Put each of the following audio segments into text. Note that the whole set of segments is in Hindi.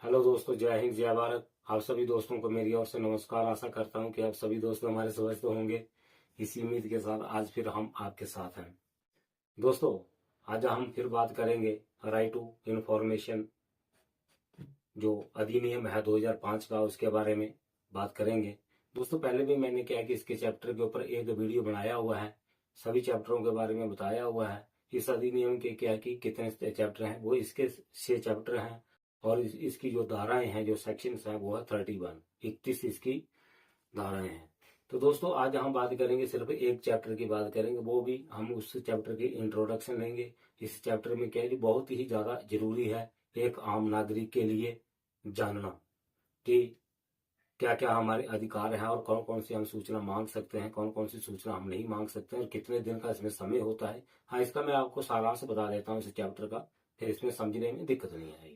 हेलो दोस्तों, जय हिंद जय भारत। आप सभी दोस्तों को मेरी ओर से नमस्कार। आशा करता हूं कि आप सभी दोस्त हमारे स्वस्थ होंगे। इसी उम्मीद के साथ आज फिर हम आपके साथ हैं। दोस्तों, आज हम फिर बात करेंगे राइट टू इंफॉर्मेशन जो अधिनियम है 2005 का, उसके बारे में बात करेंगे। दोस्तों, पहले भी मैंने क्या कि इसके चैप्टर के ऊपर एक वीडियो बनाया हुआ है, सभी चैप्टरों के बारे में बताया हुआ है। इस अधिनियम के क्या कि कितने चैप्टर हैं, वो इसके 6 चैप्टर हैं। और इसकी जो धाराएं हैं, जो सेक्शंस हैं, वो है 31 इसकी धाराएं हैं। तो दोस्तों, आज हम बात करेंगे, सिर्फ एक चैप्टर की बात करेंगे, वो भी हम उस चैप्टर की इंट्रोडक्शन लेंगे। इस चैप्टर में क्या है, बहुत ही ज्यादा जरूरी है एक आम नागरिक के लिए जानना कि क्या क्या हमारे अधिकार हैं और कौन कौन सी हम सूचना मांग सकते हैं, कौन कौन सी सूचना हम नहीं मांग सकते हैं, और कितने दिन का इसमें समय होता है। हाँ, इसका मैं आपको सारांश बता देता हूँ इस चैप्टर का, फिर इसमें समझने में दिक्कत नहीं आएगी।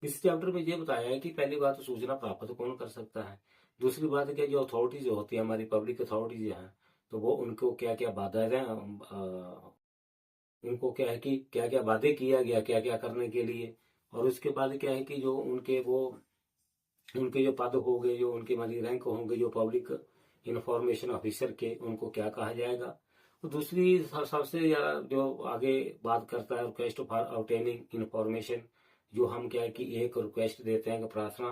इस चैप्टर में ये बताया है कि पहली बात तो सूचना प्राप्त कौन कर सकता है। दूसरी बात है कि जो अथॉरिटी जो होती है, हमारी पब्लिक अथॉरिटीज हैं, तो वो उनको क्या क्या बाधाएं, उनको क्या है कि क्या क्या वादे किया गया क्या क्या करने के लिए। और उसके बाद क्या है कि जो उनके जो पद होंगे, जो उनके मतलब रैंक होंगे, जो पब्लिक इंफॉर्मेशन ऑफिसर के, उनको क्या कहा जाएगा। तो दूसरी सबसे ज्यादा जो आगे बात करता है, रिक्वेस्ट फॉर ऑब्टेनिंग इंफॉर्मेशन। जो हम क्या है कि एक रिक्वेस्ट देते हैं, प्रार्थना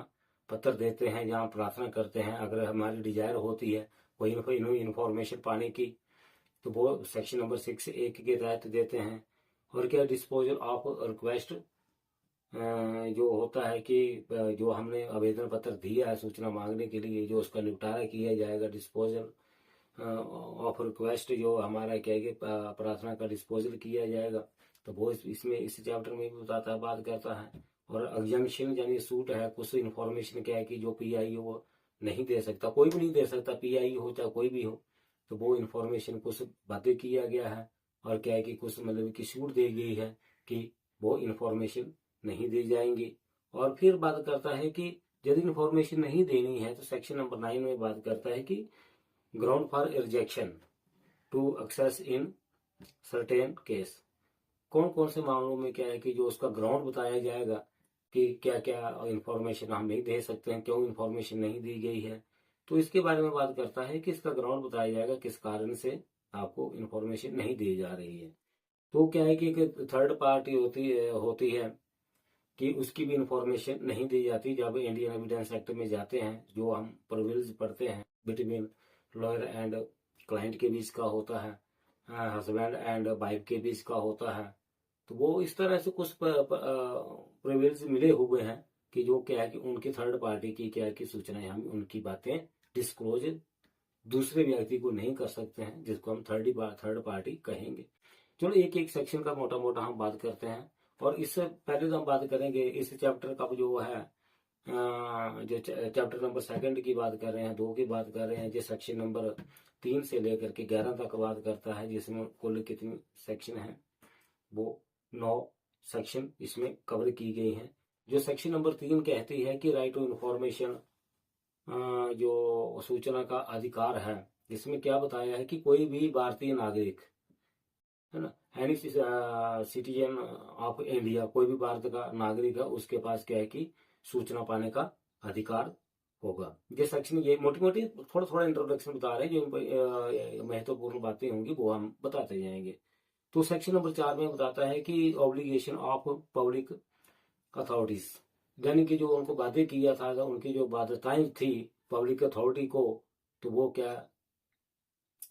पत्र देते हैं, जहाँ प्रार्थना करते हैं, अगर हमारी डिजायर होती है कोई इंफॉर्मेशन पाने की, तो वो सेक्शन नंबर 6(1) के तहत देते हैं। और क्या डिस्पोजल ऑफ रिक्वेस्ट जो होता है कि जो हमने आवेदन पत्र दिया है सूचना मांगने के लिए, जो उसका निपटारा किया जाएगा, डिस्पोजल ऑफ रिक्वेस्ट, जो हमारा क्या है कि प्रार्थना का डिस्पोजल किया जाएगा। तो वो इसमें इस चैप्टर में भी बताता है, बात करता है। और एग्जामिशन यानी सूट है, कुछ इन्फॉर्मेशन क्या है कि जो पीआई वो नहीं दे सकता, कोई भी नहीं दे सकता, पीआई हो चाहे कोई भी हो। तो वो इन्फॉर्मेशन कुछ बातें किया गया है, और क्या है कि कुछ मतलब की छूट दी गई है कि वो इन्फॉर्मेशन नहीं दी जाएंगी। और फिर बात करता है कि यदि इन्फॉर्मेशन नहीं देनी है, तो सेक्शन नंबर 9 में बात करता है कि ground for rejection to access in certain case. कौन कौन से मामलों में क्या है कि जो उसका ग्राउंड बताया जाएगा कि क्या क्या इंफॉर्मेशन हम नहीं दे सकते हैं, क्यों इंफॉर्मेशन नहीं दी गई है। तो इसके बारे में बात करता है कि इसका ग्राउंड बताया जाएगा, किस कारण से आपको इंफॉर्मेशन नहीं दी जा रही है। तो क्या है कि एक थर्ड पार्टी होती है कि उसकी भी इंफॉर्मेशन नहीं दी जाती। जब इंडियन एविडेंस एक्ट में जाते हैं, जो हम प्रिविलेज पढ़ते हैं, बिटवीन लॉयर एंड क्लाइंट के बीच का होता है, हस्बैंड एंड वाइफ के बीच का होता है। तो वो इस तरह से कुछ प्रिविलेज मिले हुए हैं कि जो क्या है कि उनकी थर्ड पार्टी की क्या है कि सूचनाएं, हम उनकी बातें डिस्क्लोज दूसरे व्यक्ति को नहीं कर सकते हैं, जिसको हम थर्ड पार्टी कहेंगे। चलो एक एक सेक्शन का मोटा मोटा हम बात करते हैं। और इससे पहले तो हम बात करेंगे इस चैप्टर का जो है, जो चैप्टर नंबर 2 की बात कर रहे हैं, 2 की बात कर रहे हैं, जो सेक्शन नंबर 3 से लेकर के 11 तक बात करता है, जिसमें कुल कितनी सेक्शन है, वो 9 सेक्शन इसमें कवर की गई हैं। जो सेक्शन नंबर 3 कहती है कि राइट टू इंफॉर्मेशन, जो सूचना का अधिकार है, जिसमें क्या बताया है कि कोई भी भारतीय नागरिक, है ना, एनी सिटीजन ऑफ इंडिया, कोई भी भारत का नागरिक है, उसके पास क्या है कि सूचना पाने का अधिकार होगा। ये सेक्शन, ये मोटी मोटी थोड़ा थोड़ा इंट्रोडक्शन बता रहे हैं, जो महत्वपूर्ण बातें होंगी वो हम बताते जाएंगे। तो सेक्शन नंबर 4 में बताता है कि ऑब्लिगेशन ऑफ पब्लिक अथॉरिटीज, यानी कि जो उनको बातें किया था, उनकी जो बाध्यताएं थी पब्लिक अथॉरिटी को, तो वो क्या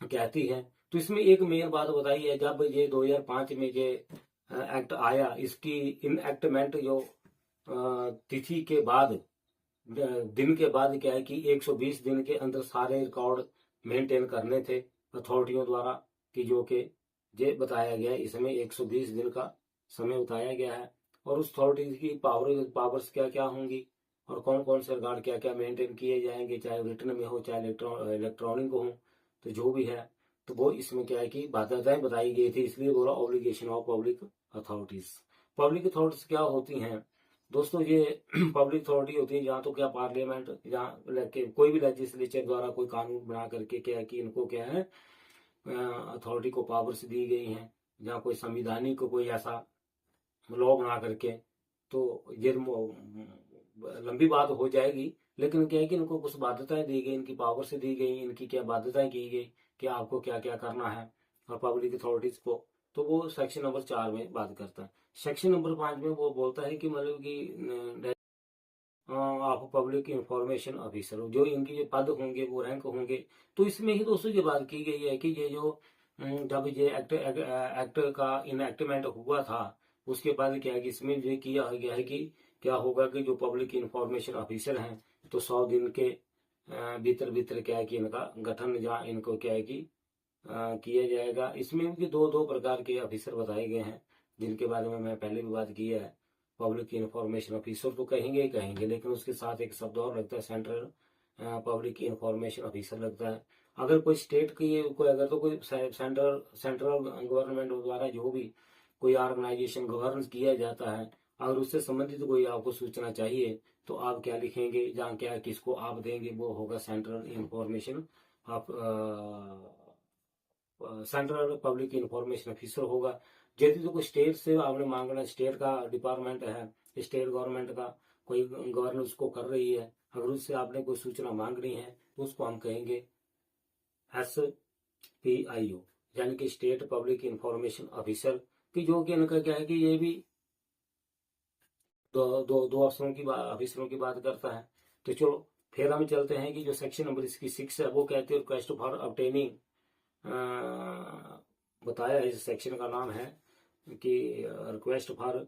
कहती है। तो इसमें एक मेन बात बताई है, जब ये 2005 में ये एक्ट आया, इसकी इनएक्टमेंट जो तिथि के बाद, दिन के बाद क्या है कि 120 दिन के अंदर सारे रिकॉर्ड मेंटेन करने थे अथॉरिटियों द्वारा, कि जो कि ये बताया गया है, इसमें 120 दिन का समय बताया गया है। और उस अथॉरिटी की पावर्स क्या क्या होंगी, और कौन कौन से रिकॉर्ड क्या क्या मेंटेन किए जाएंगे, चाहे रिटर्न में हो चाहे इलेक्ट्रॉनिक हो, तो जो भी है, तो वो इसमें क्या है कि बाध्यताएं बताई गई थी, इसलिए बोला obligation of public authorities. Public authorities क्या होती हैं दोस्तों, ये पब्लिक अथॉरिटी होती है जहाँ तो क्या पार्लियामेंट, जहाँ कोई भी लेजिस्लेचर द्वारा कोई कानून बना करके क्या है कि इनको क्या है अथॉरिटी को पावर्स दी गई हैं, जहाँ कोई संविधानिक को कोई ऐसा लॉ बना करके, तो ये लंबी बात हो जाएगी, लेकिन क्या है कि इनको कुछ बाध्यताएं दी गई, इनकी पावर से दी गई, इनकी क्या बाध्यताएं की गई कि आपको क्या क्या करना है और पब्लिक अथॉरिटीज को, तो वो सेक्शन नंबर 4 में बात करता है। सेक्शन नंबर 5 में वो बोलता है कि मतलब कि आप पब्लिक इंफॉर्मेशन ऑफिसर, जो इनके जो पद होंगे वो रैंक होंगे। तो इसमें ही दोस्तों ये बात की गई है कि ये जो जब ये एक्ट का इनएक्टमेंट हुआ था, उसके बाद क्या है कि इसमें ये किया गया है कि क्या होगा कि जो पब्लिक इंफॉर्मेशन ऑफिसर हैं, तो 100 दिन के भीतर भीतर क्या है कि इनका गठन या इनको क्या है कि किया जाएगा। इसमें भी दो दो प्रकार के ऑफिसर बताए गए हैं, जिनके बारे में मैं पहले भी बात की है। पब्लिक इंफॉर्मेशन ऑफिसर तो कहेंगे ही कहेंगे, लेकिन उसके साथ एक शब्द और लगता है, सेंट्रल पब्लिक इंफॉर्मेशन ऑफिसर लगता है। अगर कोई स्टेट की कोई अगर तो कोई सेंट्रल गवर्नमेंट द्वारा जो भी कोई ऑर्गेनाइजेशन गवर्न किया जाता है, अगर उससे संबंधित कोई आपको सूचना चाहिए, तो आप क्या लिखेंगे, जहाँ क्या किसको आप देंगे, वो होगा central information of central public information officer होगा। यदि तो कोई स्टेट से आपने मांगना, स्टेट का डिपार्टमेंट है, स्टेट गवर्नमेंट का कोई गवर्नमेंट उसको कर रही है, अगर उससे आपने कोई सूचना मांगनी है, तो उसको हम कहेंगे SPIO, यानी कि स्टेट पब्लिक इंफॉर्मेशन ऑफिसर। कि जो कि इनका क्या है कि ये भी दो अफसरों की ऑफिसरों की बात करता है। तो चलो फिर हम चलते हैं कि जो सेक्शन नंबर इसकी 6 है, वो कहते हैं रिक्वेस्ट फॉर ऑब्टेनिंग, बताया है, इस सेक्शन का नाम है कि रिक्वेस्ट फॉर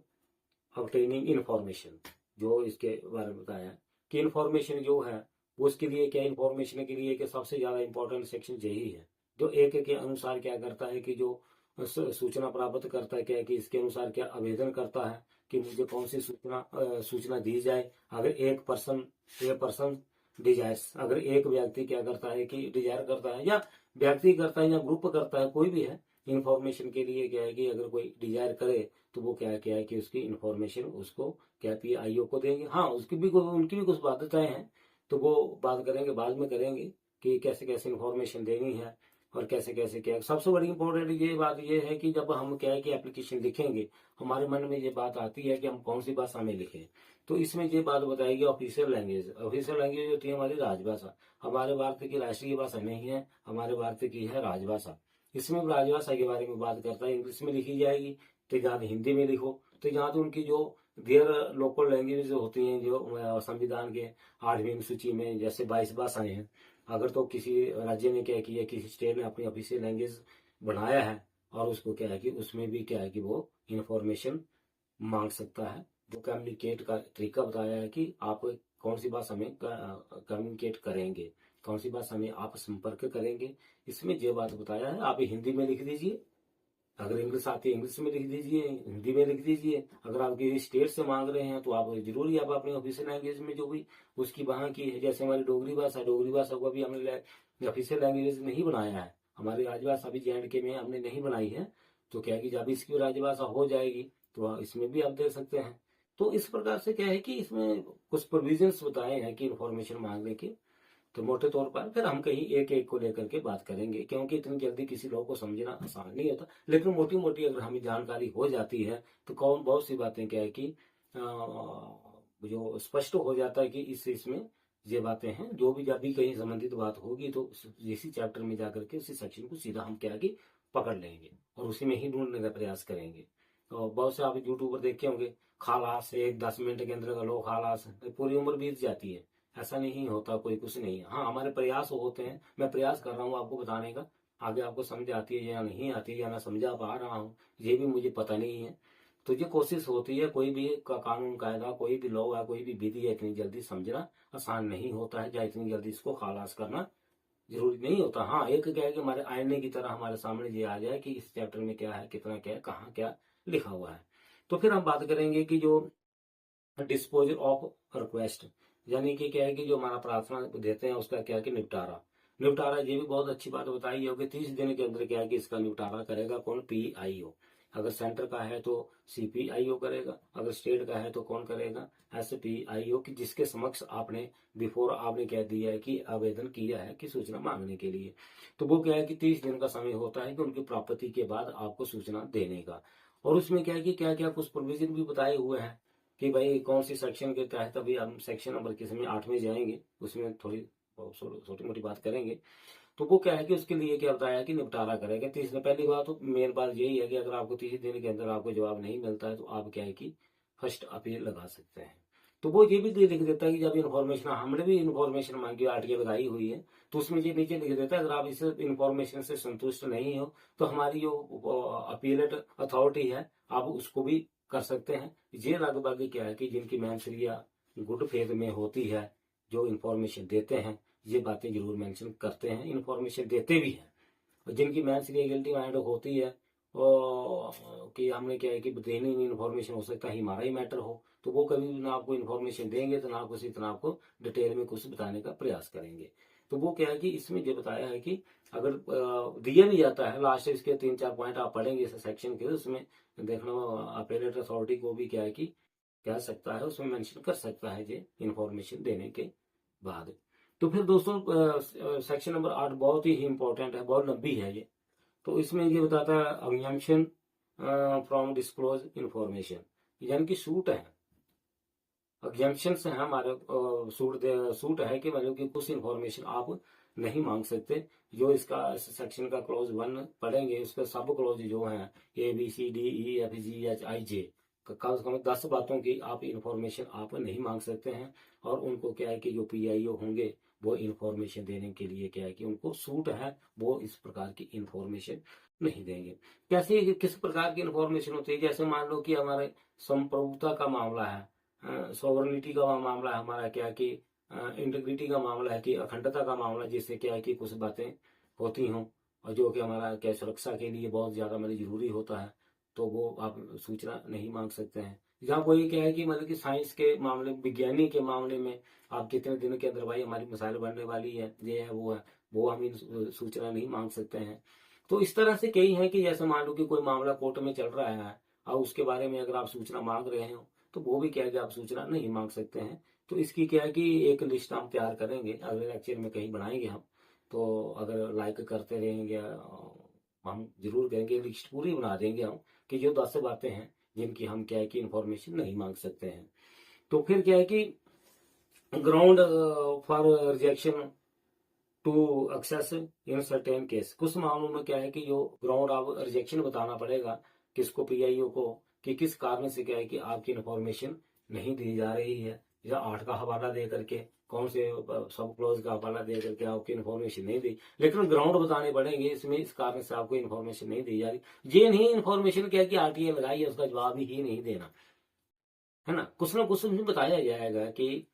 ऑब्टेनिंग इंफॉर्मेशन। जो इसके बारे में बताया है कि इंफॉर्मेशन जो है वो उसके लिए क्या, इंफॉर्मेशन के लिए कि सबसे ज्यादा इंपॉर्टेंट सेक्शन यही है, जो एक के अनुसार क्या करता है कि जो सूचना प्राप्त करता है, क्या कि इसके अनुसार क्या आवेदन करता है कि मुझे कौन सी सूचना दी जाए। अगर एक पर्सन डिजायर्स, अगर एक व्यक्ति क्या करता है कि डिजायर करता है, या व्यक्ति करता है या ग्रुप करता है, कोई भी है, इंफॉर्मेशन के लिए क्या है कि अगर कोई डिजायर करे, तो वो क्या है कि उसकी इंफॉर्मेशन उसको क्या PIO को देंगे। हाँ, उनकी भी कुछ बाध्यताएं हैं, तो वो बात करेंगे, बाद में करेंगे कि कैसे कैसे इंफॉर्मेशन देनी है और कैसे कैसे क्या। सबसे बड़ी इंपॉर्टेंट ये बात ये है कि जब हम क्या है कि एप्लीकेशन लिखेंगे, हमारे मन में ये बात आती है कि हम कौन सी भाषा में लिखें। तो इसमें ये बात बताएगी ऑफिशियल लैंग्वेज। ऑफिशियल लैंग्वेज होती है हमारी राजभाषा। हमारे भारत की राष्ट्रीय भाषा नहीं है, हमारे भारत की है राजभाषा। इसमें राजभाषा के बारे में बात करता है, इंग्लिश में लिखी जाएगी, तो यहाँ हिंदी में लिखो। तो यहाँ तो उनकी जो देयर लोकल लैंग्वेज होती हैं, जो संविधान के 8वीं सूची में जैसे 22 भाषाएं हैं, अगर तो किसी राज्य ने क्या किया, किसी स्टेट ने अपनी ऑफिशियल लैंग्वेज बनाया है, और उसको क्या है कि उसमें भी क्या है कि वो इंफॉर्मेशन मांग सकता है। वो कम्युनिकेट का तरीका बताया है कि आप कौन सी भाषा में कम्युनिकेट करेंगे, कौन सी भाषा में आप संपर्क करेंगे। इसमें ये बात बताया है। आप हिंदी में लिख दीजिए, अगर इंग्लिश आती है इंग्लिश में लिख दीजिए, हिंदी में लिख दीजिए। अगर आप किसी स्टेट से मांग रहे हैं, तो आप जरूरी आप अपनी ऑफिशियल लैंग्वेज में जो भी उसकी वहां की है, जैसे हमारी डोगरी भाषा को भी हमने ऑफिशियल लैंग्वेज नहीं बनाया है। हमारी राजभाषा भी JNK में हमने नहीं बनाई है। तो क्या है कि जब इसकी राजभाषा हो जाएगी, तो इसमें भी आप दे सकते हैं। तो इस प्रकार से क्या है कि इसमें कुछ प्रोविजंस बताए हैं कि इंफॉर्मेशन मांगने के। तो मोटे तौर पर फिर हम कहीं एक एक को लेकर के बात करेंगे, क्योंकि इतनी जल्दी किसी लोग को समझना आसान नहीं होता। लेकिन मोटी मोटी अगर हमें जानकारी हो जाती है, तो बहुत सी बातें क्या है कि जो स्पष्ट हो जाता है कि इसमें ये बातें हैं। जो भी जब भी कहीं संबंधित बात होगी, तो इसी चैप्टर में जाकर के उसी सेक्शन को सीधा हम क्या है कि पकड़ लेंगे और उसी में ही ढूंढने का प्रयास करेंगे। तो बहुत से आप यूट्यूब पर देखे होंगे, खालास एक 10 मिनट के अंदर लो खालास, पूरी उम्र बीत जाती है। ऐसा नहीं होता, कोई कुछ नहीं है। हाँ, हमारे प्रयास होते हैं। मैं प्रयास कर रहा हूँ आपको बताने का, आगे आपको समझ आती है या नहीं आती है, या मैं समझा पा रहा हूँ, ये भी मुझे पता नहीं है। तो ये कोशिश होती है। कोई भी कानून कायदा, कोई भी लॉ है, कोई भी विधि है, इतनी जल्दी समझना आसान नहीं होता है, या इतनी जल्दी इसको खालास करना जरूरी नहीं होता। हाँ, एक क्या है कि हमारे आईने की तरह हमारे सामने ये आ जाए कि इस चैप्टर में क्या है, कितना क्या है, कहाँ क्या लिखा हुआ है। तो फिर हम बात करेंगे कि जो डिस्पोजल ऑफ रिक्वेस्ट, यानी कि क्या है कि जो हमारा प्रार्थना देते हैं उसका क्या है कि निपटारा। ये भी बहुत अच्छी बात बताई है कि 30 दिन के अंदर क्या है कि इसका निपटारा करेगा कौन, PIO। अगर सेंटर का है तो CPIO करेगा, अगर स्टेट का है तो कौन करेगा, SPIO, कि जिसके समक्ष आपने बिफोर आपने कह दिया है कि आवेदन किया है कि सूचना मांगने के लिए। तो वो क्या है कि 30 दिन का समय होता है कि उनकी प्राप्ति के बाद आपको सूचना देने का। और उसमें क्या है कि क्या क्या कुछ प्रोविजन भी बताए हुए हैं कि भाई कौन सी सेक्शन के तहत, अभी हम सेक्शन नंबर किसी में 8 में जाएंगे, उसमें थोड़ी छोटी मोटी बात करेंगे। तो वो क्या है कि उसके लिए क्या बताया कि निपटारा करेगा। तीसरे पहली बात तो मेन बात यही है कि अगर आपको 30 दिन के अंदर आपको जवाब नहीं मिलता है तो आप क्या है कि फर्स्ट अपील लगा सकते हैं। तो वो ये भी लिख देता है कि जब इन्फॉर्मेशन, हमने भी इन्फॉर्मेशन मांगी, आरटीआई लगाई हुई है, तो उसमें ये नीचे लिख देता है अगर आप इस इन्फॉर्मेशन से संतुष्ट नहीं हो तो हमारी जो अपीलेट अथॉरिटी है आप उसको भी कर सकते हैं। ये लगभग क्या है कि जिनकी मैंसरिया गुड फेथ में होती है, जो इन्फॉर्मेशन देते हैं, ये बातें जरूर मेंशन करते हैं, इन्फॉर्मेशन देते भी हैं। और जिनकी मैंसरिया गिल्टी माइंड होती है कि हमने क्या है कि देनी नहीं इन्फॉर्मेशन, हो सकता है हमारा ही मैटर हो, तो वो कभी ना आपको इन्फॉर्मेशन देंगे तो ना किसी तरह आपको डिटेल में कुछ बताने का प्रयास करेंगे। तो वो क्या है कि इसमें जो बताया है कि अगर दिया भी जाता है, लास्ट इसके 3-4 पॉइंट आप पढ़ेंगे इस सेक्शन के, उसमें देखना अपीलेट अथॉरिटी को भी क्या है कि कह सकता है, उसमें मेंशन कर सकता है ये इन्फॉर्मेशन देने के बाद। तो फिर दोस्तों सेक्शन नंबर 8 बहुत ही इंपॉर्टेंट है, बहुत लंबी है ये। तो इसमें ये बताता है अब्जम्पशन फ्रॉम डिस्क्लोज इंफॉर्मेशन, यानी कि सूट है, एग्जम्पशन है हमारे, सूट है कि मतलब कि कुछ इन्फॉर्मेशन आप नहीं मांग सकते। जो इसका सेक्शन का क्लॉज 1 पढ़ेंगे, उसका सब क्लॉज जो है ABCDEFGHIJ, कम से कम 10 बातों की आप इन्फॉर्मेशन आप नहीं मांग सकते हैं। और उनको क्या है कि जो PIO होंगे वो इन्फॉर्मेशन देने के लिए क्या है कि उनको सूट है, वो इस प्रकार की इन्फॉर्मेशन नहीं देंगे। कैसे, किस प्रकार की इन्फॉर्मेशन होती है, जैसे मान लो कि हमारे संप्रभुता का मामला है, सॉवरनिटी का मामला है, हमारा क्या कि इंटीग्रिटी का मामला है, कि अखंडता का मामला, जिससे क्या है कि कुछ बातें होती हों और जो कि हमारा क्या सुरक्षा के लिए बहुत ज्यादा मतलब जरूरी होता है, तो वो आप सूचना नहीं मांग सकते हैं। जहाँ कोई क्या है कि मतलब कि साइंस के मामले, विज्ञानी के मामले में आप कितने दिन के अंदर भाई हमारी मिसाइल बनने वाली है, ये है, वो हम इन सूचना नहीं मांग सकते हैं। तो इस तरह से कई है कि जैसे मान लो कि कोई मामला कोर्ट में चल रहा है और उसके बारे में अगर आप सूचना मांग रहे हो तो वो भी क्या है कि आप सूचना नहीं मांग सकते हैं। तो इसकी क्या है कि एक लिस्ट हम तैयार करेंगे, अगले लेक्चर में कहीं बनाएंगे हम। तो अगर लाइक करते रहेंगे हम जरूर करेंगे, लिस्ट पूरी बना देंगे हम कि जो 10 बातें हैं जिनकी हम क्या है कि इन्फॉर्मेशन नहीं मांग सकते हैं। तो फिर क्या है कि ground for rejection to access in certain case, कुछ मामलों में क्या है कि जो ग्राउंड आप रिजेक्शन बताना पड़ेगा किसको, PIO को, कि किस कारण से क्या है कि आपकी इन्फॉर्मेशन नहीं दी जा रही है, या 8 का हवाला दे करके, कौन से सब क्लोज का हवाला दे करके आपकी इन्फॉर्मेशन नहीं दी, लेकिन ग्राउंड बताने पड़ेंगे इसमें इस कारण से आपको इन्फॉर्मेशन नहीं दी जा रही। ये नहीं इन्फॉर्मेशन क्या है कि RTI लगाई है उसका जवाब ही नहीं देना है ना, कुछ ना कुछ उसमें बताया जाएगा कि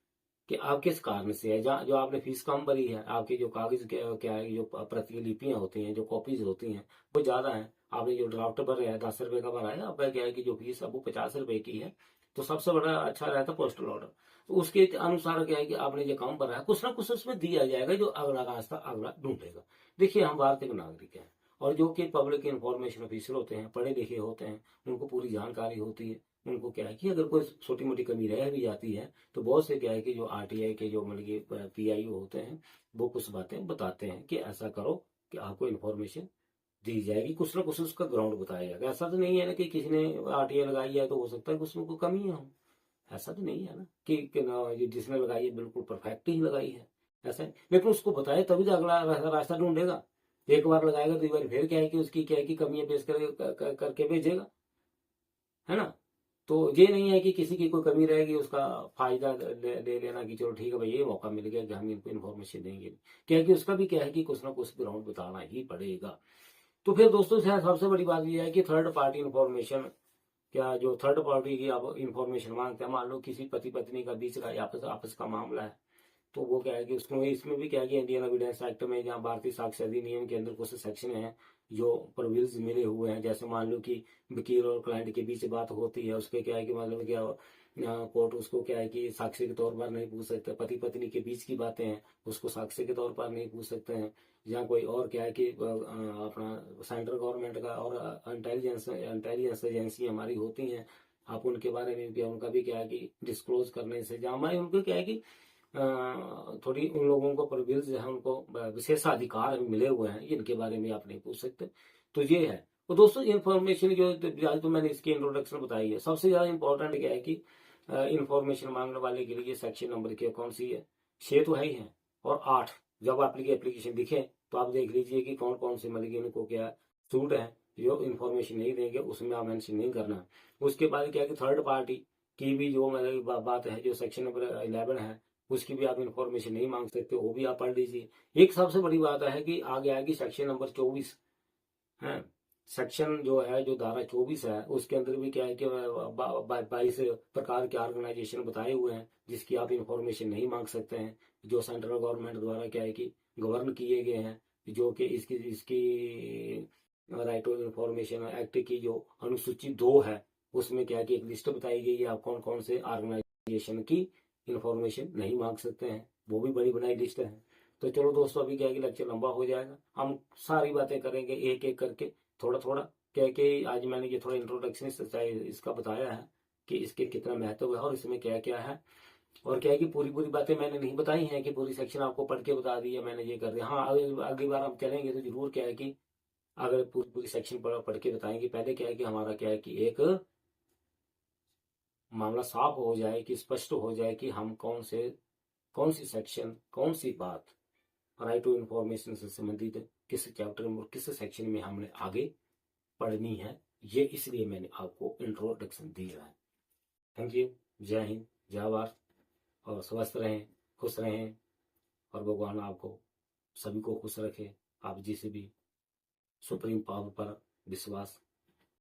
आप किस कारण से है, जहाँ जो आपने फीस कम भरी है, आपके जो कागज क्या है, जो प्रतिलिपियां होती हैं, जो कॉपीज होती हैं वो ज्यादा है, आपने जो ड्राफ्ट भरा है 10 रुपए का भरा है, आपका क्या है कि जो फीस है वो 50 रुपए की है, तो सबसे बड़ा अच्छा रहता है पोस्टल ऑर्डर। तो उसके अनुसार क्या है कि आपने जो कम भरा है, कुछ ना कुछ उसमें दिया जाएगा जो अगला रास्ता अगला ढूंढेगा। देखिए हम भारतीय नागरिक हैं और जो कि पब्लिक इंफॉर्मेशन ऑफिसर होते हैं, पढ़े लिखे होते हैं, उनको पूरी जानकारी होती है। उनको क्या है कि अगर कोई छोटी मोटी कमी रह भी जाती है तो बहुत से क्या है कि जो RTI के जो मतलब कि PIO होते हैं वो कुछ बातें बताते हैं कि ऐसा करो कि आपको इन्फॉर्मेशन दी जाएगी, कुछ ना कुछ उसका ग्राउंड बताया जाएगा। ऐसा तो नहीं है ना कि किसी ने RTI लगाई है तो हो सकता है कि उसमें कोई कमी हो, ऐसा तो नहीं है ना कि जिसने लगाई है बिल्कुल परफेक्ट ही लगाई है, ऐसा है। लेकिन उसको बताए तभी तो अगला रास्ता ढूंढेगा। एक बार लगाएगा तो एक बार फिर क्या है कि उसकी क्या है कि कमियां पेश करके भेजेगा, है ना। तो ये नहीं है कि किसी की कोई कमी रहेगी उसका फायदा ले लेना कि चलो ठीक है भाई ये मौका मिल गया कि हम इनको इन्फॉर्मेशन देंगे, क्या है कि उसका भी क्या है कि कुछ ना कुछ ग्राउंड बताना ही पड़ेगा। तो फिर दोस्तों शायद सबसे बड़ी बात यह है कि थर्ड पार्टी इन्फॉर्मेशन, क्या जो थर्ड पार्टी की आप इन्फॉर्मेशन मांगते हैं, मान लो किसी पति पत्नी का बीच का आपस आपस का मामला है, तो वो क्या है कि उसमें इसमें भी क्या है कि इंडियन एविडेंस एक्ट में जहाँ भारतीय साक्ष्य अधिनियम के अंदर कुछ सेक्शन है जो प्रोविजन मिले हुए हैं। जैसे मान लो कि वकील और क्लाइंट के बीच बात होती है, उसके क्या है कि मतलब क्या कोर्ट उसको क्या है कि साक्षी के तौर पर नहीं पूछ सकते, पति पत्नी के बीच की बातें हैं उसको साक्षी के तौर पर नहीं पूछ सकते हैं। या कोई और क्या है कि अपना सेंट्रल गवर्नमेंट का और इंटेलिजेंस एजेंसी हमारी होती हैं, आप उनके बारे में भी, उनका भी क्या है कि डिस्क्लोज करने से, जहाँ हमारे उनको क्या है कि थोड़ी उन लोगों को प्रिविलेज है, उनको विशेषाधिकार मिले हुए हैं, इनके बारे में आप नहीं पूछ सकते। तो ये है। तो दोस्तों इन्फॉर्मेशन जो आज तो मैंने इसकी इंट्रोडक्शन बताई है, सबसे ज्यादा इंपॉर्टेंट क्या है कि इंफॉर्मेशन मांगने वाले के लिए सेक्शन नंबर क्या कौन सी है? 6 तो है ही है, और 8 जब आपकी एप्लीकेशन दिखे तो आप देख लीजिए कि कौन कौन से मतलब इनको क्या सूट है, जो इंफॉर्मेशन नहीं देंगे उसमें आप मेंशन नहीं करना। उसके बाद क्या है कि थर्ड पार्टी की भी जो मतलब बात है, जो सेक्शन नंबर 11 है, उसकी भी आप इंफॉर्मेशन नहीं मांग सकते, वो भी आप पढ़ लीजिए। एक सबसे बड़ी बात है कि आगे आएगी सेक्शन नंबर 24 है। सेक्शन जो है, जो धारा 24 है, उसके अंदर भी क्या है कि 22 प्रकार के ऑर्गेनाइजेशन बताए हुए हैं जिसकी आप इंफॉर्मेशन नहीं मांग सकते हैं, जो सेंट्रल गवर्नमेंट द्वारा क्या है कि गवर्न किए गए हैं, जो कि इसकी इसकी राइट टू इंफॉर्मेशन एक्ट की जो अनुसूची 2 है, उसमें क्या है कि एक लिस्ट बताई गई है, आप कौन कौन से ऑर्गेनाइजेशन की इंफॉर्मेशन नहीं मांग सकते हैं, वो भी बड़ी बनाई लिस्ट है। तो चलो दोस्तों, अभी क्या है कि लेक्चर लंबा हो जाएगा, हम सारी बातें करेंगे एक एक करके, थोड़ा थोड़ा क्या कि आज मैंने ये थोड़ा इंट्रोडक्शन इसका बताया है कि इसके कितना महत्व है और इसमें क्या क्या है, और क्या है कि पूरी पूरी बातें मैंने नहीं बताई हैं कि पूरी सेक्शन आपको पढ़ के बता दी है मैंने, ये कर दिया। हाँ, अगली बार हम चलेंगे तो जरूर क्या है कि अगर पूरी पूरी सेक्शन पढ़ के बताएंगे। पहले क्या है कि हमारा क्या है कि एक मामला साफ हो जाए, कि स्पष्ट हो जाए कि हम कौन सी सेक्शन, कौन सी बात राइट टू इंफॉर्मेशन से संबंधित किस चैप्टर में, किस सेक्शन में हमने आगे पढ़नी है। ये इसलिए मैंने आपको इंट्रोडक्शन दिया है। Thank you. जय हिंद, जय भारत, और स्वस्थ रहें, खुश रहें, और भगवान आपको सभी को खुश रखे। आप जिस भी सुप्रीम पावर पर विश्वास